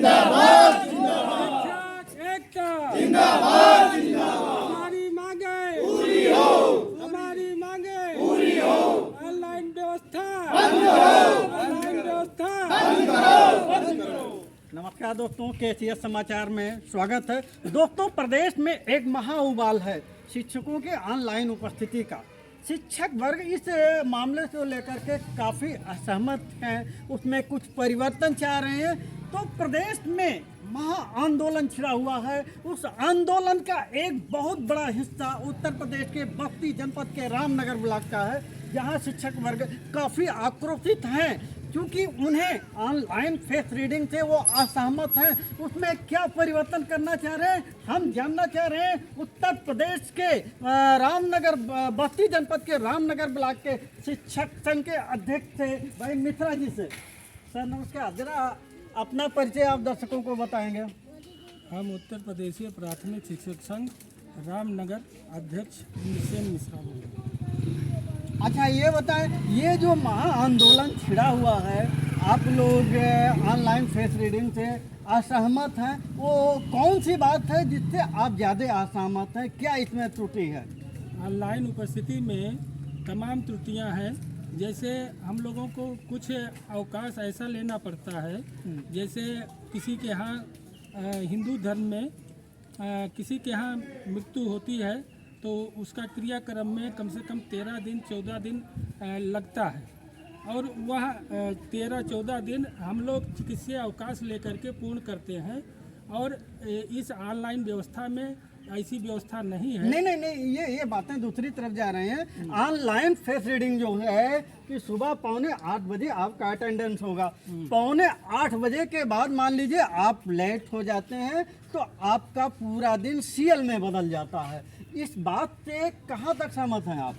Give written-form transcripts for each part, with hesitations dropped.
जिंदाबाद एकता जिंदाबाद हमारी मांगे पूरी हो, हमारी मांगे पूरी हो। ऑनलाइन व्यवस्था बंद करो, ऑनलाइन व्यवस्था बंद करो। नमस्कार दोस्तों, केसीएस समाचार में स्वागत है। दोस्तों, प्रदेश में एक महा उबाल है शिक्षकों के ऑनलाइन उपस्थिति का। शिक्षक वर्ग इस मामले से लेकर के काफ़ी असहमत हैं, उसमें कुछ परिवर्तन चाह रहे हैं। तो प्रदेश में महा आंदोलन छिड़ा हुआ है। उस आंदोलन का एक बहुत बड़ा हिस्सा उत्तर प्रदेश के बस्ती जनपद के रामनगर ब्लॉक का है, जहां शिक्षक वर्ग काफ़ी आक्रोशित हैं क्योंकि उन्हें ऑनलाइन फेस रीडिंग से वो असहमत हैं। उसमें क्या परिवर्तन करना चाह रहे हैं, हम जानना चाह रहे हैं उत्तर प्रदेश के रामनगर बस्ती जनपद के रामनगर ब्लॉक के शिक्षक संघ के अध्यक्ष से भाई मिश्रा जी से। सर नमस्कार, जरा अपना परिचय आप दर्शकों को बताएंगे। हम उत्तर प्रदेशीय प्राथमिक शिक्षक संघ रामनगर अध्यक्ष इंद्रसेन मिश्रा बोल रहे हैं। अच्छा, ये बताएं, ये जो महा आंदोलन छिड़ा हुआ है, आप लोग ऑनलाइन फेस रीडिंग से असहमत हैं, वो कौन सी बात है जिससे आप ज़्यादा असहमत हैं? क्या इसमें त्रुटि है? ऑनलाइन उपस्थिति में तमाम त्रुटियां हैं। जैसे हम लोगों को कुछ अवकाश ऐसा लेना पड़ता है, जैसे किसी के यहाँ हिंदू धर्म में किसी के यहाँ मृत्यु होती है तो उसका क्रियाक्रम में कम से कम 13 दिन 14 दिन लगता है, और वह 13-14 दिन हम लोग चिकित्सीय अवकाश लेकर के पूर्ण करते हैं। और इस ऑनलाइन व्यवस्था में ऐसी व्यवस्था नहीं है। नहीं, ये बातें दूसरी तरफ जा रहे हैं। ऑनलाइन फेस रीडिंग जो है कि सुबह 7:45 बजे आपका अटेंडेंस होगा, 7:45 बजे के बाद मान लीजिए आप लेट हो जाते हैं तो आपका पूरा दिन सीएल में बदल जाता है। इस बात से कहाँ तक सहमत हैं आप?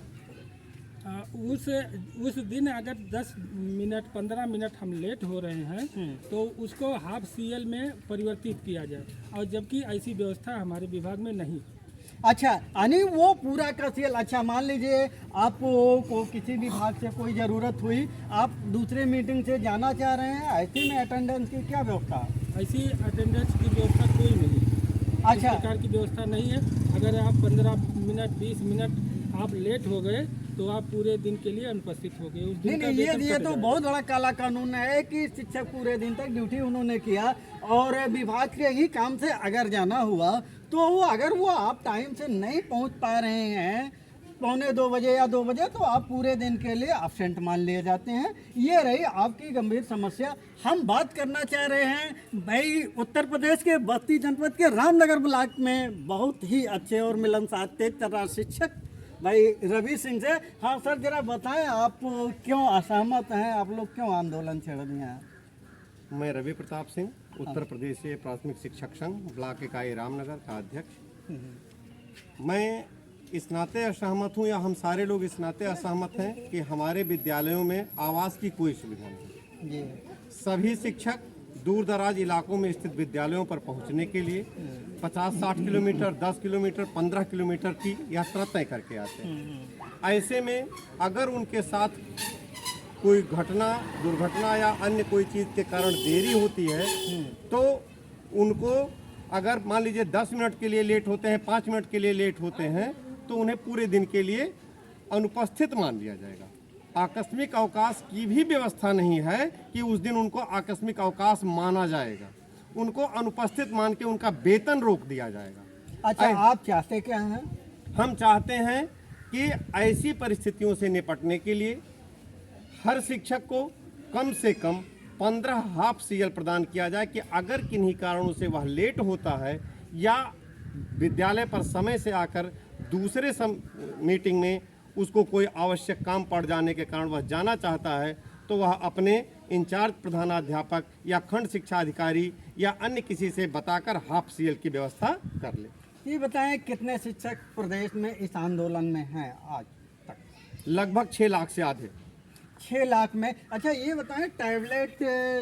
उस दिन अगर 10 मिनट 15 मिनट हम लेट हो रहे हैं तो उसको हाफ सीएल में परिवर्तित किया जाए, और जबकि ऐसी व्यवस्था हमारे विभाग में नहीं। अच्छा, यानी वो पूरा का सीएल। अच्छा, मान लीजिए आपको किसी विभाग से कोई ज़रूरत हुई, आप दूसरे मीटिंग से जाना चाह रहे हैं, ऐसे में अटेंडेंस की क्या व्यवस्था है? ऐसी अटेंडेंस की व्यवस्था कोई नहीं। अच्छा, इस प्रकार की व्यवस्था नहीं है। अगर आप 15 मिनट 20 मिनट आप लेट हो गए तो आप पूरे दिन के लिए अनुपस्थित हो गए। उस दिन नहीं, ये तो बहुत बड़ा काला कानून है कि शिक्षक पूरे दिन तक ड्यूटी उन्होंने किया और विभाग के ही काम से अगर जाना हुआ तो अगर वो आप टाइम से नहीं पहुंच पा रहे हैं 1:45 बजे या 2 बजे, तो आप पूरे दिन के लिए एब्सेंट मान लिए जाते हैं। ये रही आपकी गंभीर समस्या। हम बात करना चाह रहे हैं भाई उत्तर प्रदेश के बस्ती जनपद के रामनगर ब्लॉक में बहुत ही अच्छे और मिलनसार तेज तर्रार शिक्षक भाई रवि सिंह से। हाँ सर, जरा बताएं आप क्यों असहमत हैं, आप लोग क्यों आंदोलन छेड़ दिए हैं? मैं रवि प्रताप सिंह, उत्तर प्रदेश से प्राथमिक शिक्षक संघ ब्लॉक इकाई रामनगर का अध्यक्ष। मैं इस नाते असहमत हूँ, या हम सारे लोग इस नाते असहमत हैं कि हमारे विद्यालयों में आवास की कोई सुविधा नहीं है। सभी शिक्षक दूर दराज इलाकों में स्थित विद्यालयों पर पहुंचने के लिए 50-60 किलोमीटर, 10 किलोमीटर, 15 किलोमीटर की यात्रा तय करके आते हैं। ऐसे में अगर उनके साथ कोई घटना, दुर्घटना या अन्य कोई चीज़ के कारण देरी होती है तो उनको, अगर मान लीजिए 10 मिनट के लिए लेट होते हैं, 5 मिनट के लिए लेट होते हैं, तो उन्हें पूरे दिन के लिए अनुपस्थित मान लिया जाएगा। आकस्मिक अवकाश की भी व्यवस्था नहीं है कि उस दिन उनको आकस्मिक अवकाश माना जाएगा। उनको अनुपस्थित मान के उनका वेतन रोक दिया जाएगा। अच्छा, आप चाहते क्या हैं? हम चाहते हैं कि ऐसी परिस्थितियों से निपटने के लिए हर शिक्षक को कम से कम 15 हाफ सीएल प्रदान किया जाए कि अगर किन्हीं कारणों से वह लेट होता है या विद्यालय पर समय से आकर दूसरे मीटिंग में उसको कोई आवश्यक काम पड़ जाने के कारण वह जाना चाहता है, तो वह अपने इंचार्ज प्रधानाध्यापक या खंड शिक्षा अधिकारी या अन्य किसी से बताकर हाफ सीएल की व्यवस्था कर ले। ये बताएं, कितने शिक्षक प्रदेश में इस आंदोलन में हैं आज तक? लगभग 6 लाख से आधे। 6 लाख में। अच्छा, ये बताएं, टैबलेट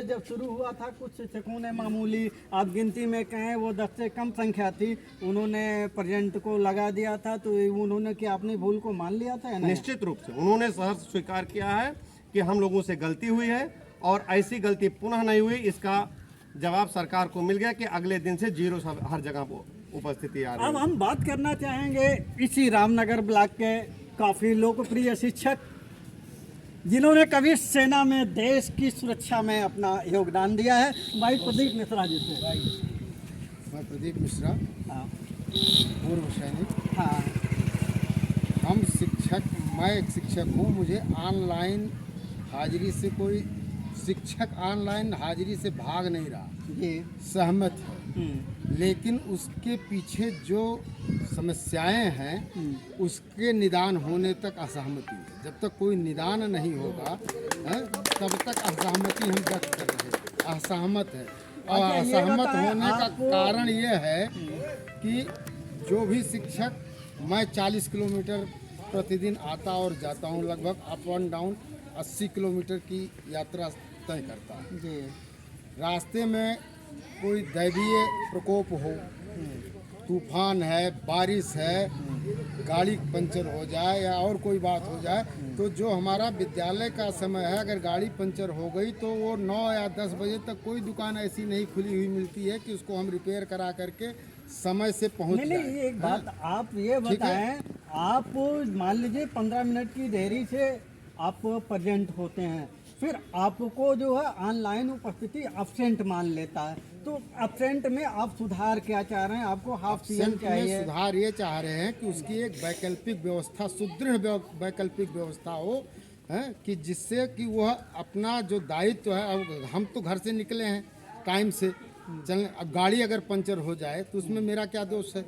जब शुरू हुआ था कुछ शिक्षकों ने मामूली, आप गिनती में कहें वो 10 से कम संख्या थी, उन्होंने प्रेजेंट को लगा दिया था, तो उन्होंने क्या अपनी भूल को मान लिया था या नहीं? निश्चित रूप से उन्होंने सहर्ष स्वीकार किया है कि हम लोगों से गलती हुई है और ऐसी गलती पुनः नहीं हुई, इसका जवाब सरकार को मिल गया कि अगले दिन से 0 हर जगह उपस्थिति आ रही अब है। हम बात करना चाहेंगे इसी रामनगर ब्लॉक के काफ़ी लोकप्रिय शिक्षक जिन्होंने कभी सेना में देश की सुरक्षा में अपना योगदान दिया है, भाई प्रदीप मिश्रा जी से। मैं प्रदीप मिश्रा, हाँ पूर्व सैनिक। हाँ मैं एक शिक्षक हूँ। मुझे ऑनलाइन हाजिरी से कोई शिक्षक ऑनलाइन हाजिरी से भाग नहीं रहा, जी। सहमत है, लेकिन उसके पीछे जो समस्याएं हैं उसके निदान होने तक असहमति है। जब तक कोई निदान नहीं होगा तब तक असहमति हम व्यक्त कर रहे हैं, असहमत है। और अच्छा, ये असहमत बताएं होने का आपको- कारण ये है कि जो भी शिक्षक, मैं 40 किलोमीटर प्रतिदिन आता और जाता हूँ, लगभग अप एंड डाउन 80 किलोमीटर की यात्रा तय करता हूँ। जी। रास्ते में कोई दैवीय प्रकोप हो, तूफान है, बारिश है, गाड़ी पंचर हो जाए या और कोई बात हो जाए, तो जो हमारा विद्यालय का समय है, अगर गाड़ी पंचर हो गई तो वो 9 या 10 बजे तक कोई दुकान ऐसी नहीं खुली हुई मिलती है कि उसको हम रिपेयर करा करके समय से पहुंच नहीं, जाए। एक बात आप ये ठीक है। बताएं, आप मान लीजिए 15 मिनट की देरी से आप प्रेजेंट होते हैं, फिर आपको जो है ऑनलाइन उपस्थिति अब्सेंट मान लेता है, तो अब्सेंट में आप सुधार क्या चाह रहे हैं? आपको हाफ सीएल एब्सेंट में चाहिए? सुधार ये चाह रहे हैं कि उसकी एक वैकल्पिक व्यवस्था, सुदृढ़ वैकल्पिक व्यवस्था हो, है कि जिससे कि वह अपना जो दायित्व है, अब हम तो घर से निकले हैं टाइम से चल, अब गाड़ी अगर पंचर हो जाए तो उसमें मेरा क्या दोष है?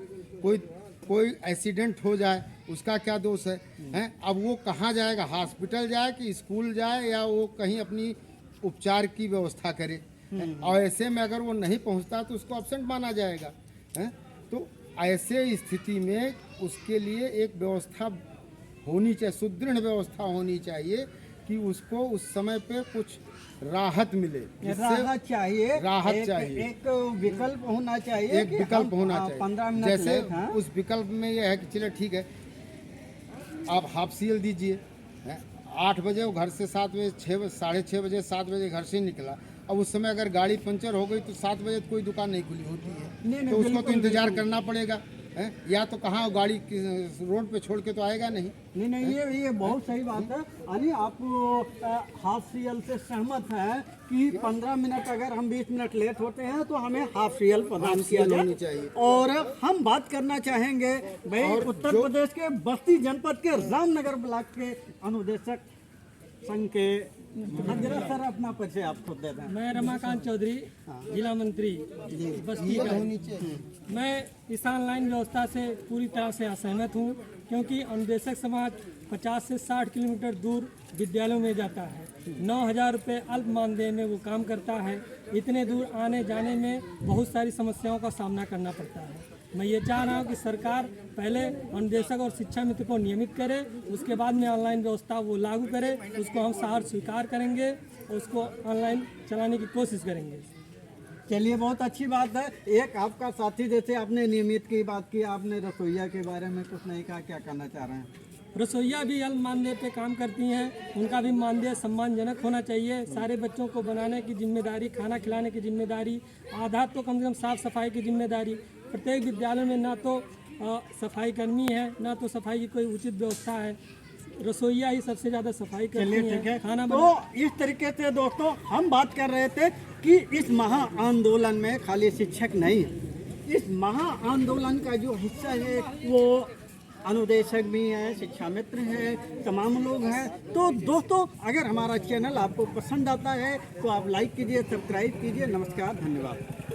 कोई एक्सीडेंट हो जाए उसका क्या दोष है? हैं? अब वो कहाँ जाएगा? हॉस्पिटल जाए कि स्कूल जाए या वो कहीं अपनी उपचार की व्यवस्था करे? और ऐसे में अगर वो नहीं पहुंचता तो उसको एब्सेंट माना जाएगा। हैं? तो ऐसे स्थिति में उसके लिए एक व्यवस्था होनी चाहिए, सुदृढ़ व्यवस्था होनी चाहिए कि उसको उस समय पे कुछ राहत मिले। राहत चाहिए, राहत चाहिए, एक विकल्प होना चाहिए, एक विकल्प होना चाहिए। 15 मिनट जैसे लेट, हाँ? उस विकल्प में यह है कि चलो ठीक है, आप हाफ सीएल दीजिए। 8 बजे वो घर से 7 बजे, 6:30 बजे 7 बजे घर से निकला, अब उस समय अगर गाड़ी पंचर हो गई तो 7 बजे कोई दुकान नहीं खुली होती है, नहीं, तो उसको तो बिल्कुल, इंतजार करना पड़ेगा। हैं? या तो कहाँ गाड़ी रोड पे छोड़ के तो आएगा नहीं। नहीं, ये बहुत सही बात है। यानी आप हाफ सीएल से सहमत हैं कि 15 मिनट अगर हम 20 मिनट लेट होते हैं तो हमें हाफ सीएल प्रदान किया होनी जाए। चाहिए। और हम बात करना चाहेंगे भाई उत्तर प्रदेश के बस्ती जनपद के रामनगर ब्लॉक के अनुदेशक संघ के हजरत सर, अपना परिचय आप खुद दे दें। मैं रमाकांत चौधरी, जिला मंत्री बस्ती का। मैं इस ऑनलाइन व्यवस्था से पूरी तरह से असहमत हूँ, क्योंकि अनुदेशक समाज 50 से 60 किलोमीटर दूर विद्यालयों में जाता है। 9,000 रुपये अल्प मानदेय में वो काम करता है। इतने दूर आने जाने में बहुत सारी समस्याओं का सामना करना पड़ता है। मैं ये चाह रहा हूँ कि सरकार पहले अनुदेशक और शिक्षा मित्र को नियमित करे, उसके बाद में ऑनलाइन व्यवस्था वो लागू करे। उसको हम सहर्ष स्वीकार करेंगे और उसको ऑनलाइन चलाने की कोशिश करेंगे। चलिए, बहुत अच्छी बात है। एक आपका साथी, जैसे आपने नियमित की बात की, आपने रसोईया के बारे में कुछ नहीं कहा, क्या कहना चाह रहे हैं? रसोईया भी अल्प मानदेय पे काम करती हैं, उनका भी मानदेय सम्मानजनक होना चाहिए। सारे बच्चों को बनाने की जिम्मेदारी, खाना खिलाने की जिम्मेदारी, आधा तो कम से कम साफ सफाई की जिम्मेदारी। प्रत्येक विद्यालय में ना तो सफाई कर्मी है, ना तो सफाई की कोई उचित व्यवस्था है। रसोईया ही सबसे ज़्यादा सफाई करती है, खाना तो इस तरीके से दोस्तों हम बात कर रहे थे कि इस महा आंदोलन में खाली शिक्षक नहीं, इस महा आंदोलन का जो हिस्सा है वो अनुदेशक भी हैं, शिक्षा मित्र हैं, तमाम लोग हैं। तो दोस्तों, अगर हमारा चैनल आपको पसंद आता है तो आप लाइक कीजिए, सब्सक्राइब कीजिए। नमस्कार, धन्यवाद।